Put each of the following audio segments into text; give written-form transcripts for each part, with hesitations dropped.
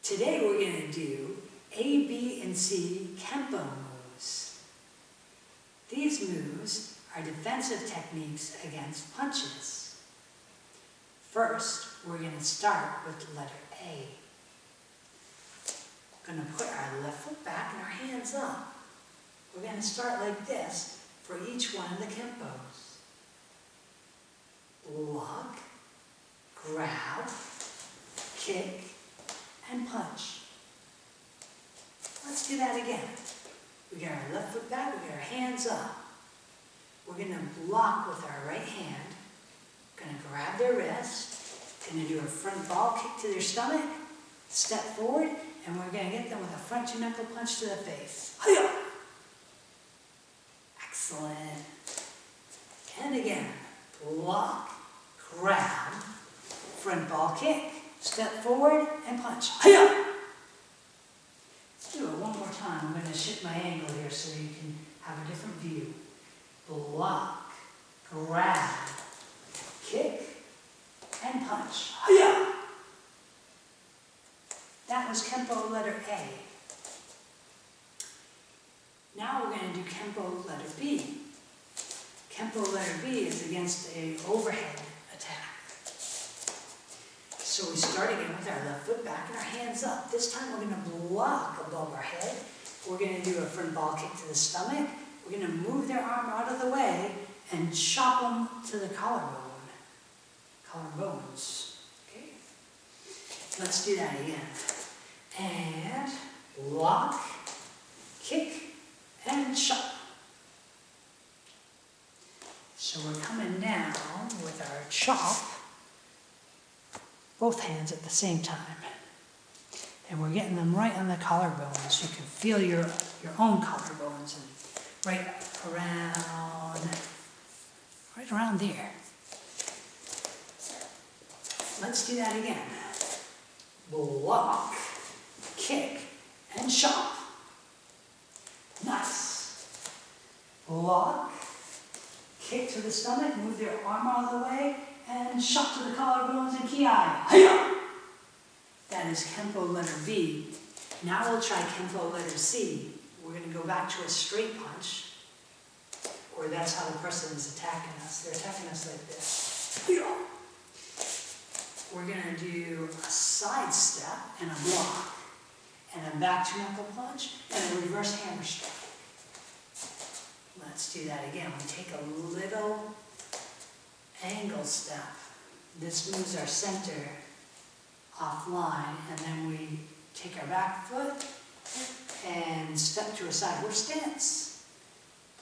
Today we're going to do A, B, and C Kempo moves. These moves are defensive techniques against punches. First, we're going to start with the letter A. We're going to put our left foot back and our hands up. We're going to start like this for each one of the Kempos. Block, grab, kick, and punch. Let's do that again. We got our left foot back, we got our hands up. We're going to block with our right hand. Going to grab their wrist. Going to do a front ball kick to their stomach. Step forward, and we're going to get them with a front two knuckle punch to the face. Hi-ya! Excellent. And again, block, grab, front ball kick. Step forward and punch. Hi-ya! Let's do it one more time. I'm going to shift my angle here so you can have a different view. Block, grab, kick, and punch. Hi-ya! That was Kempo letter A. Now we're going to do Kempo letter B. Kempo letter B is against an overhead attack. So we start again with our left foot back and our hands up. This time we're going to block above our head. We're going to do a front ball kick to the stomach. We're going to move their arm out of the way and chop them to the collarbones. Okay? Let's do that again. And block, kick, and chop. So we're coming down with our chop, both hands at the same time. And we're getting them right on the collarbones. You can feel your own collarbones and right around there. Let's do that again. Block, kick, and chop. Nice. Block, kick to the stomach, move their arm out of the way, and chop to the collarbones and ki. Hi-ya! That is Kempo letter B. Now we'll try Kempo letter C. We're going to go back to a straight punch, or that's how the person is attacking us. They're attacking us like this. Hi-ya! We're going to do a side step and a block, and a back two knuckle punch, and a reverse hammer strike. Let's do that again. We take a little angle step. This moves our center offline, and then we take our back foot and step to a side horse stance.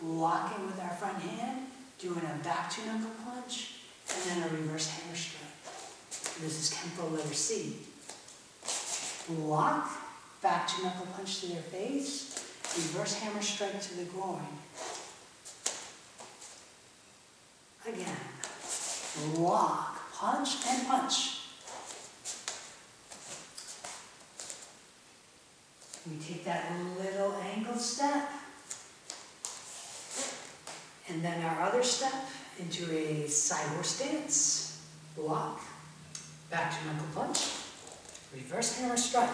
Blocking with our front hand, doing a back two knuckle punch, and then a reverse hammer strike. This is Kempo letter C. Block, back two knuckle punch to their face, reverse hammer strike to the groin. Again, block, punch, and punch. We take that little angle step, and then our other step into a side horse stance. Block, back to knuckle punch, reverse hammer strike.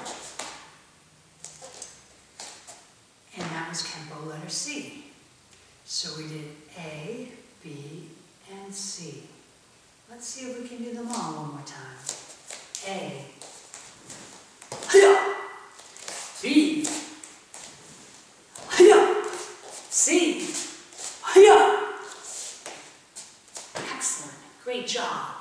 And that was Kempo letter C. So we did A, B, and C. Let's see if we can do them all one more time. A. Hi-ya! B. Hi-ya! C. Hi-ya! Excellent. Great job.